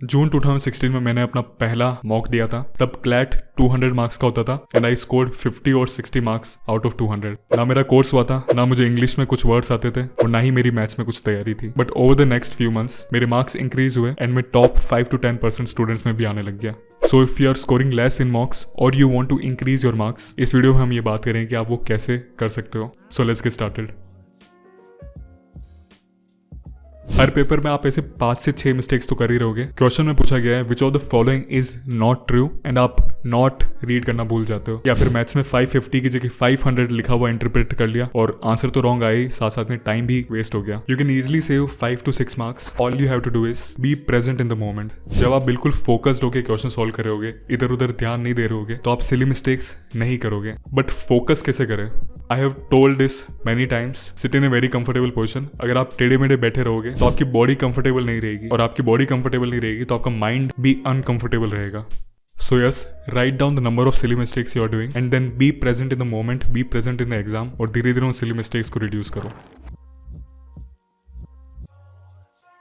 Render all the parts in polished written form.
जून 2016 में मैंने अपना पहला मॉक दिया था। तब क्लैट 200 मार्क्स का होता था एंड आई स्कोर्ड 50 और 60 मार्क्स आउट ऑफ 200। ना मेरा कोर्स हुआ था, ना मुझे इंग्लिश में कुछ वर्ड्स आते थे और ना ही मेरी मैथ्स में कुछ तैयारी थी। But over the next few months मेरे मार्क्स इंक्रीज हुए एंड मैं टॉप 5 to 10% स्टूडेंट्स में भी आने लग गया। So if you are scoring less in mocks और you want to increase your marks, इस वीडियो में हम ये बात करेंगे कि आप वो कैसे कर सकते हो। So let's get started. Her paper में आप ऐसे 5 से 6 मिस्टेक्स तो कर ही रहोगे। क्वेश्चन में पूछा गया है विच of the following is not true and आप नॉट रीड करना भूल जाते हो, या फिर मैथ्स में 550 की जगह 500 लिखा हुआ इंटरप्रेट कर लिया और आंसर तो रॉन्ग आई, साथ साथ में टाइम भी वेस्ट हो गया। You can easily save 5 to 6 marks. All you have to do is be present in the moment. जब आप बिल्कुल फोकस्ड होकर क्वेश्चन सॉल्व कर रहे होगे, इधर उधर ध्यान नहीं दे रहे होगे, तो आप सिली मिस्टेक्स नहीं करोगे। बट फोकस कैसे करें? I have told this many times, sit in a very comfortable position. अगर आप टेढ़े मेढ़े बैठे रहोगे तो आपकी बॉडी कंफर्टेबल नहीं रहेगी, और आपकी बॉडी कंफर्टेबल नहीं रहेगी तो आपका माइंड भी अनकंफर्टेबल रहेगा। So yes, right down the number of silly mistakes you are doing and then be present in the moment, be present in the exam, और धीरे धीरे उन सिली मिस्टेक्स को रिड्यूस करो।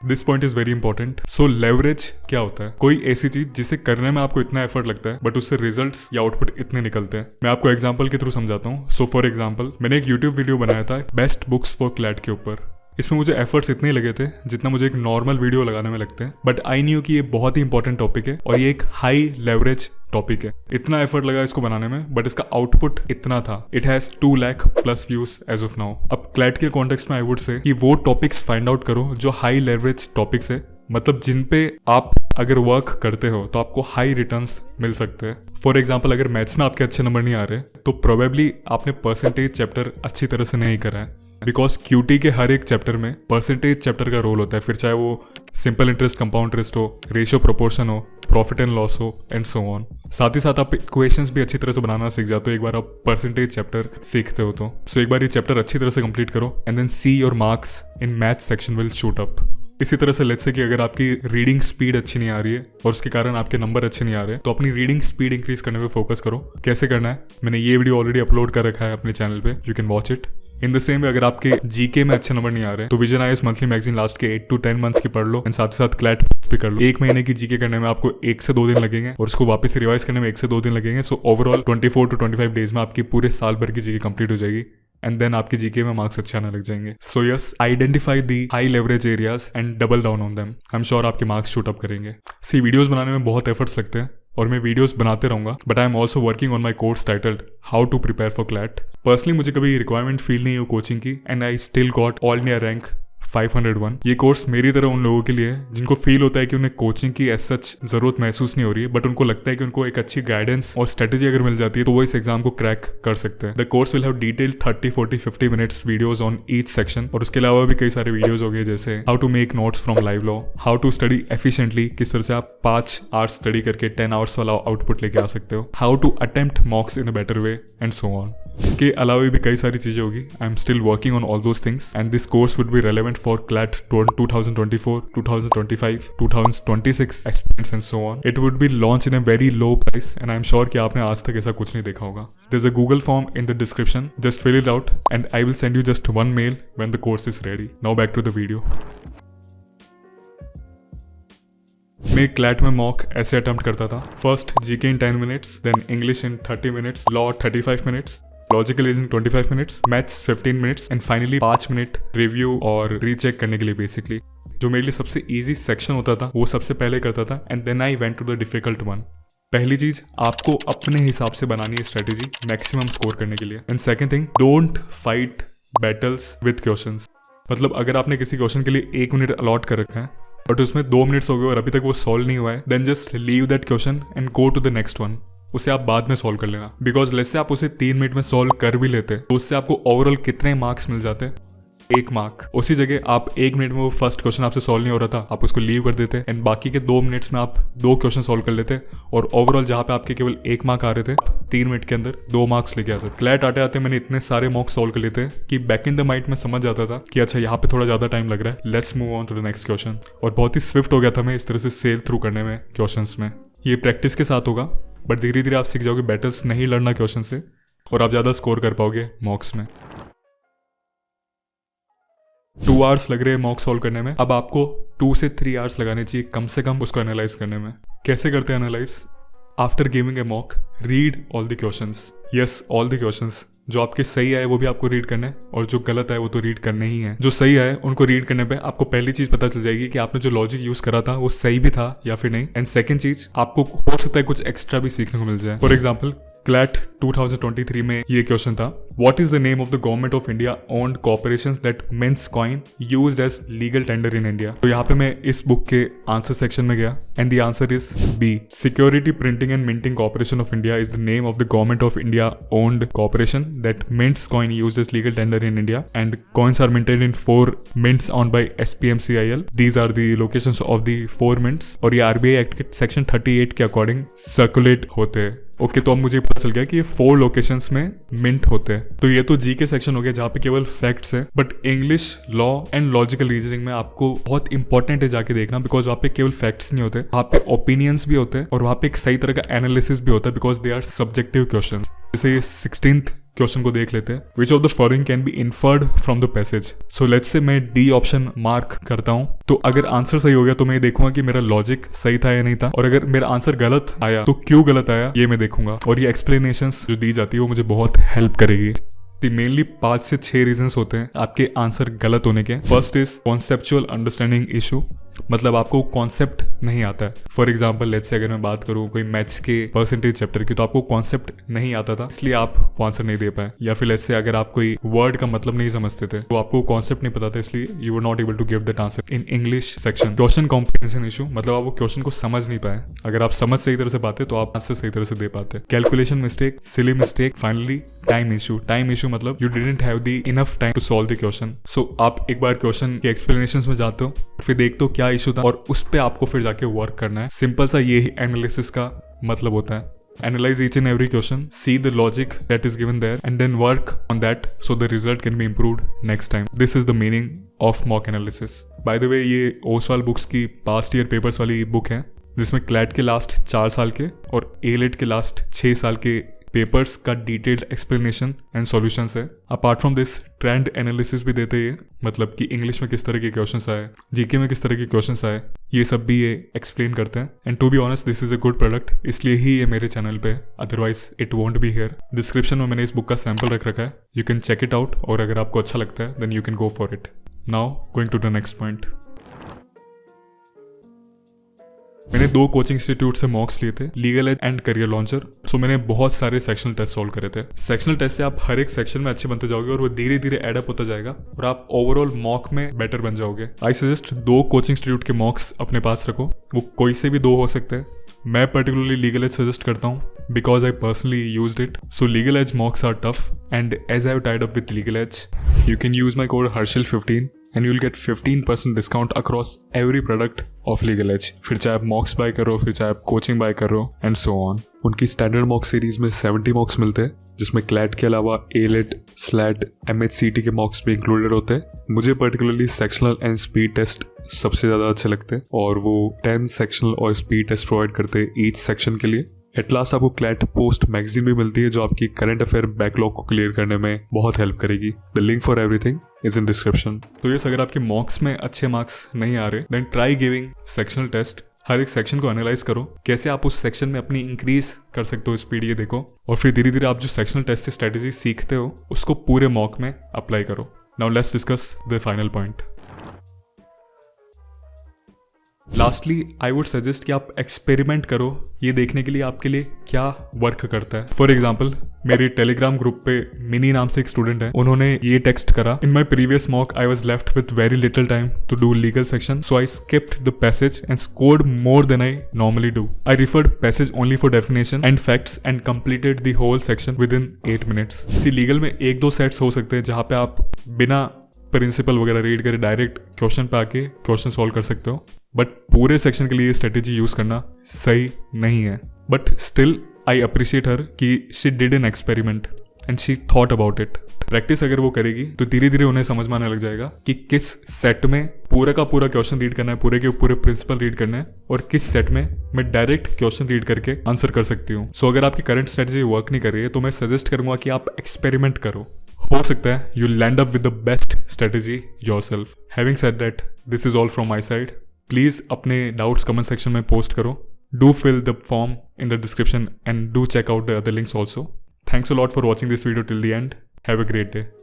This point is very important. So leverage क्या होता है? कोई ऐसी चीज जिसे करने में आपको इतना एफर्ट लगता है बट उससे रिजल्ट्स या आउटपुट इतने निकलते हैं। मैं आपको एग्जांपल के थ्रू समझाता हूँ। सो फॉर एग्जांपल, मैंने एक यूट्यूब वीडियो बनाया था बेस्ट बुक्स फॉर क्लैट के ऊपर। इसमें मुझे एफर्ट्स इतने लगे थे जितना मुझे एक नॉर्मल वीडियो लगाने में लगते हैं, बट आई न्यू कि ये बहुत ही इंपॉर्टेंट टॉपिक है और ये एक हाई लेवरेज टॉपिक है। इतना एफर्ट लगा इसको बनाने में, बट इसका आउटपुट इतना था। It has 2 lakh plus views as of now. अब क्लैट के कॉन्टेक्स्ट में आई वुड से कि वो टॉपिक्स फाइंड आउट करो जो हाई लेवरेज टॉपिक्स है, मतलब जिन पे आप अगर वर्क करते हो तो आपको हाई रिटर्न्स मिल सकते हैं। फॉर एग्जाम्पल, अगर मैथ्स में आपके अच्छे नंबर नहीं आ रहे तो प्रोबेबली आपने परसेंटेज चैप्टर अच्छी तरह से नहीं करा है, बिकॉज क्यूटी के हर एक चैप्टर में परसेंटेज चैप्टर का रोल होता है। फिर चाहे वो सिंपल इंटरेस्ट, कंपाउंड इंटरेस्ट हो, रेशियो प्रोपोर्शन हो, प्रॉफिट एंड लॉस हो, एंड सो ऑन। साथ ही साथ आप इक्वेशंस भी अच्छी तरह से बनाना सीख जाते हो एक बार आप परसेंटेज चैप्टर सीखते हो तो। सो एक बार ये चैप्टर अच्छी तरह से कंप्लीट करो and then see your marks in math section will shoot up. इसी तरह से लेट्स से कि अगर आपकी रीडिंग स्पीड अच्छी नहीं आ रही है और उसके कारण आपके नंबर अच्छे नहीं आ रहे, तो अपनी रीडिंग स्पीड इंक्रीज करने पे फोकस करो। कैसे करना है, मैंने ये वीडियो ऑलरेडी अपलोड कर रखा है अपने चैनल पे, you can watch it. In the same way, अगर आपके जीके में अच्छे नंबर नहीं आ रहे तो vision IAS monthly magazine last के 8 to 10 मंथ्स की पढ़ लो एंड साथ ही साथ क्लैट भी कर लो। 1 महीने की जीके करने में आपको 1 से 2 दिन लगेंगे और उसको वापस से रिवाइज करने में 1 से 2 दिन लगेंगे। सो ओवरऑल 24 to 25 डेज में आपकी पूरे साल भर की जीके कंप्लीट हो जाएगी एंड देन आपकी जीके में मार्क्स अच्छे आने लग जाएंगे। So yes, identify the high leverage areas and double down on them. I am sure आपके मार्क्स शूट अप करेंगे। सी, वीडियोस बनाने में बहुत एफर्ट्स लगते हैं और मैं वीडियोस बनाते रहूंगा, but I am also working on my course titled how to prepare for CLAT. Personally मुझे कभी रिक्वायरमेंट फील नहीं हुई कोचिंग की and I still got all India rank 501। ये कोर्स मेरी तरह उन लोगों के लिए है जिनको फील होता है कि उन्हें कोचिंग की एज सच जरूरत महसूस नहीं हो रही है, बट उनको लगता है कि उनको एक अच्छी गाइडेंस और स्ट्रेटेजी अगर मिल जाती है तो वो इस एग्जाम को क्रैक कर सकते हैं। The course will have detailed 30, 40, 50 minutes videos on each section, और उसके अलावा भी कई सारे वीडियोस हो गए जैसे how to make notes from Live Law, how to study efficiently, किस तरह से आप 5 आवर्स स्टडी करके 10 आवर्स वाला आउटपुट लेके आ सकते हो, how to attempt mocks in a better way, and so on. इसके अलावा भी कई सारी चीजें होगी। I am still working on all those things and this course would be relevant for CLAT 2024, 2025, 2026 experience and so on. It would be launched in a very low price and I am sure कि आपने आज तक ऐसा कुछ नहीं देखा होगा। There's a Google form in the description. Just fill it out and I will send you just one mail when the course is ready. Now back to the video. मैं क्लैट में मॉक ऐसे attempt करता था। First GK in 10 minutes, then English in 30 minutes, law 35 minutes, logical reasoning 25 minutes, maths 15 minutes and finally 5 minute review और recheck करने के लिए basically. जो मेरे लिए सबसे इजी सेक्शन होता था वो सबसे पहले करता था and then I went to the difficult one. पहली चीज, आपको अपने हिसाब से बनानी है स्ट्रेटेजी मैक्सिमम स्कोर करने के लिए। And second thing, don't fight battles with questions. मतलब अगर आपने किसी क्वेश्चन के लिए 1 मिनट अलॉट कर रखा है बट उसमें 2 मिनट्स हो गए और अभी तक वो सॉल्व नहीं हुआ है, then just leave that question and go to the next one. उसे आप बाद में सॉल्व कर लेना, बिकॉज लेट्स से आप उसे 3 मिनट में सॉल्व कर भी लेते तो उससे आपको ओवरऑल कितने मार्क्स मिल जाते? 1 मार्क। उसी जगह आप 1 मिनट में वो फर्स्ट क्वेश्चन आपसे सॉल्व नहीं हो रहा था, आप उसको लीव कर देते एंड बाकी के 2 मिनट्स में आप 2 क्वेश्चन सॉल्व कर लेते और ओवरऑल जहां पे आपके केवल 1 मार्क आ रहे थे 3 मिनट के अंदर 2 मार्क्स लेके आते। क्लैट आते आते मैंने इतने सारे मॉक सॉल्व कर लेते कि बैक इन द माइंड में समझ जाता था कि अच्छा यहाँ पे थोड़ा ज्यादा टाइम लग रहा है, let's move on to the next question. और बहुत ही स्विफ्ट हो गया था मैं इस तरह से सेल थ्रू करने में क्वेश्चंस में। ये प्रैक्टिस के साथ होगा, बट धीरे धीरे आप सीख जाओगे बैटल्स नहीं लड़ना क्वेश्चन से और आप ज्यादा स्कोर कर पाओगे मॉक्स में। 2 आवर्स लग रहे हैं मॉक सॉल्व करने में, अब आपको 2 से 3 आवर्स लगाने चाहिए कम से कम उसको एनालाइज करने में। कैसे करते हैं analyse? After giving a mock, read all the questions. Yes, all the questions. जो आपके सही आए वो भी आपको रीड करना है, और जो गलत है वो तो रीड करने ही है। जो सही आए उनको रीड करने पे आपको पहली चीज पता चल जाएगी कि आपने जो लॉजिक यूज करा था वो सही भी था या फिर नहीं। एंड सेकंड चीज, आपको हो सकता है कुछ एक्स्ट्रा भी सीखने को मिल जाए। फॉर एग्जाम्पल, क्लैट 2023 में ये क्वेश्चन था, what is the name of the government of India owned corporations that mints coin used as legal tender in India. तो यहाँ पे मैं इस बुक के आंसर सेक्शन में गया and the answer is B, Security Printing and Minting Corporation of India is the name of the government of India owned corporation that mints coin used as legal tender in India and coins are minted in 4 mints owned by SPMCIL. These are the locations of the 4 mints और ये RBI act के section 38 के according circulate होते हैं। Okay, तो अब मुझे पता चल गया कि ये 4 लोकेशंस में मिंट होते हैं। तो ये तो जी के सेक्शन हो गया जहाँ पे केवल फैक्ट्स है, but English law and logical reasoning में आपको बहुत इंपॉर्टेंट है जाके देखना, बिकॉज वहाँ पे केवल फैक्ट्स नहीं होते, वहाँ पे ओपिनियंस भी होते हैं और वहाँ पे एक सही तरह का एनालिसिस भी होता है, because they are subjective question. जैसे ये 16th क्वेश्चन को देख लेते हैं, which of the following can be inferred from the passage. So let's say मैं डी ऑप्शन मार्क करता हूं, तो अगर आंसर सही हो गया तो मैं देखूंगा कि मेरा लॉजिक सही था या नहीं था, और अगर मेरा आंसर गलत आया तो क्यों गलत आया ये मैं देखूंगा, और ये एक्सप्लेनेशंस जो दी जाती है वो मुझे बहुत हेल्प करेगी। मेनली 5 से 6 रीजंस होते हैं आपके आंसर गलत होने के। First is conceptual understanding issue, मतलब आपको कॉन्सेप्ट नहीं आता है। फॉर एग्जाम्पल, लेट्स से अगर मैं बात करूँ कोई मैथ्स के परसेंटेज चैप्टर की, तो आपको कॉन्सेप्ट नहीं आता था इसलिए आप वो आंसर नहीं दे पाए। या फिर लेट्स से अगर आप कोई वर्ड का मतलब नहीं समझते थे तो आपको कॉन्सेप्ट नहीं पता था, इसलिए you were not able to give that answer in English section. Question comprehension issue, मतलब आप वो क्वेश्चन को समझ नहीं पाए। अगर आप समझ सही तरह से पाते तो आप आंसर सही तरह से दे पाते। Calculation mistake, silly mistake. Finally time issue. Time issue मतलब you didn't have the enough time to solve the question. So आप एक बार क्वेश्चन के एक्सप्लेनेशंस में जाते हो, फिर देखते हो क्या इशू था और उस पे आपको फिर जाके वर्क करना है। सिंपल सा ये ही एनालिसिस का मतलब होता है। Analyze each and every question, see the logic that is given there, and then work on that so the result can be improved next time. This is the meaning of mock analysis. By the way, ये Oswal books की past year papers वाली book है, जिसमें CLAT के last 4 साल के और AILET के लास्ट 6 साल के पेपर्स का डिटेल्ड एक्सप्लेनेशन एंड सॉल्यूशंस है। Apart from this trend analysis भी देते हैं, मतलब कि इंग्लिश में किस तरह के क्वेश्चंस आए, जीके में किस तरह के क्वेश्चंस आए, ये सब भी ये एक्सप्लेन करते हैं। And to be honest, this is a good product, इसलिए ही ये मेरे चैनल पे, otherwise it won't be here. Description में मैंने इस बुक का सैंपल रख रखा है, you can check it out, और अगर आपको अच्छा लगता है then you can go for it. Now going to the next point. मैंने 2 कोचिंग इंस्टीट्यूट से मॉक्स लिए थे, Legal Edge and Career launcher. सो मैंने बहुत सारे सेक्शनल टेस्ट सॉल्व करे थे। सेक्शनल टेस्ट से आप हर एक सेक्शन में अच्छे बनते जाओगे और वो धीरे धीरे एडअप होता जाएगा और आप ओवरऑल मॉक में बेटर बन जाओगे। आई सजेस्ट 2 कोचिंग इंस्टीट्यूट के मॉक्स अपने पास रखो, वो कोई से भी 2 हो सकते हैं। मैं पर्टिकुलरली लीगल एज सजेस्ट करता हूँ because I personally used it. So legal edge mocks are tough, and as I have tied up with legal edge, you can use my code Harshil15 and you'll get 15% discount across every product of legal edge. फिर चाहे आप मॉक्स bye करो, फिर चाहे आप coaching bye करो and so on. उनकी standard mock series में 70 मॉक्स मिलते हैं, जिसमें क्लैट के अलावा एलेट, स्लैट, MHCT के मॉक्स भी इंक्लूडेड होते हैं। मुझे particularly sectional and speed test सबसे ज्यादा अच्छे लगते हैं, और वो 10 सेक्शनल और स्पीड टेस्ट प्रोवाइड करते हैं ईच सेक्शन के लिए। एट लास्ट आपको क्लैट पोस्ट मैगजीन भी मिलती है, जो आपकी करंट अफेयर बैकलॉग को क्लियर करने में बहुत हेल्प करेगी। The link for everything is in description. तो ये अगर आपके मॉक्स में अच्छे मार्क्स नहीं आ रहे, then try giving sectional test. हर एक सेक्शन को एनालाइज करो, कैसे आप उस सेक्शन में अपनी इंक्रीज कर सकते हो स्पीड, ये देखो, और फिर धीरे धीरे आप जो सेक्शनल टेस्ट से स्ट्रेटेजी सीखते हो उसको पूरे मॉक में अप्लाई करो। Now let's discuss the final point. Lastly I would suggest कि आप एक्सपेरिमेंट करो, ये देखने के लिए आपके लिए क्या वर्क करता है। फॉर एग्जाम्पल, मेरे टेलीग्राम ग्रुप पे मिनी नाम से एक स्टूडेंट है, उन्होंने ये टेक्स्ट करा, in my previous mock I was left with very little time to do legal section, so I skipped the passage and scored more than I normally do. I referred passage only for definition and facts and completed the whole section within 8 minutes. See legal में 1-2 sets हो सकते हैं जहां पे आप बिना principal वगैरह read करे डायरेक्ट क्वेश्चन पे आके क्वेश्चन सॉल्व कर सकते हो, बट पूरे सेक्शन के लिए स्ट्रेटेजी यूज करना सही नहीं है। But still I appreciate her कि she did an experiment and she thought about it. Practice अगर वो करेगी तो धीरे धीरे उन्हें समझ में आने लग जाएगा कि किस सेट में पूरा का पूरा क्वेश्चन रीड करना है, पूरे के पूरे प्रिंसिपल रीड करना है, और किस सेट में मैं डायरेक्ट क्वेश्चन रीड करके आंसर कर सकती हूँ। सो अगर आपकी करंट स्ट्रेटेजी वर्क नहीं कर रही है तो मैं सजेस्ट करूंगा कि आप एक्सपेरिमेंट करो। हो सकता है you land up with the best strategy yourself. Having said that, this is all from my side. Please अपने डाउट्स कमेंट सेक्शन में पोस्ट करो। Do fill the form in the description and do check out the other links also. Thanks a lot for watching this video till the end. Have a great day.